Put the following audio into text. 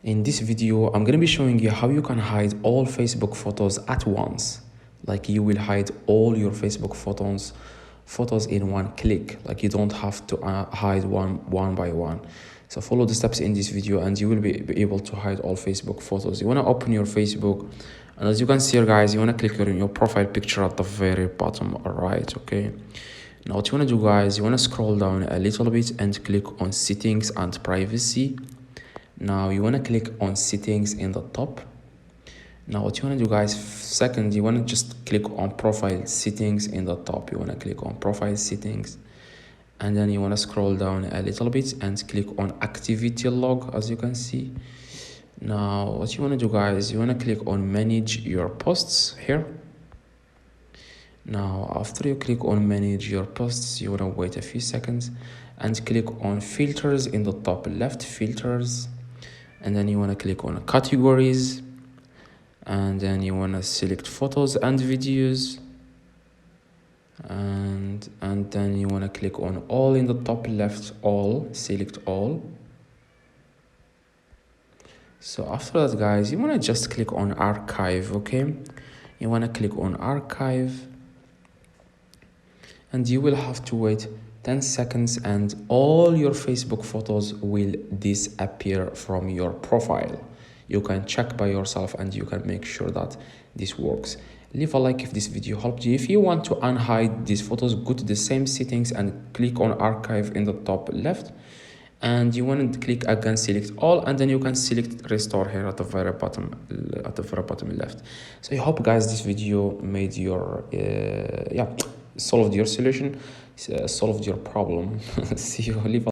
In this video, I'm gonna be showing you how you can hide all Facebook photos at once. Like you will hide all your Facebook photos in one click. Like you don't have to hide one by one. So follow the steps in this video and you will be able to hide all Facebook photos. You wanna open your Facebook, and as you can see here, guys, you wanna click on your profile picture at the very bottom right, okay? Now what you wanna do, guys, you wanna scroll down a little bit and click on settings and privacy. Now you want to click on settings in the top. Now what you want to do, guys, second, you want to just click on profile settings in the top. You want to click on profile settings, and then you want to scroll down a little bit and click on activity log, as you can see. Now what you want to do, guys, you want to click on manage your posts here. Now after you click on manage your posts, you want to wait a few seconds and click on filters in the top left, filters, and then you want to click on categories, and then you want to select photos and videos, and then you want to click on all in the top left, all, select all. So after that, guys, you want to just click on archive, okay? You want to click on archive, and you will have to wait 10 seconds and all your Facebook photos will disappear from your profile. You can check by yourself and you can make sure that this works. Leave a like if this video helped you. If you want to unhide these photos, go to the same settings and click on archive in the top left, and you want to click again, select all, and then you can select restore here at the very bottom left. So I hope, guys, this video made your solved your solution, solved your problem. See you. Leave a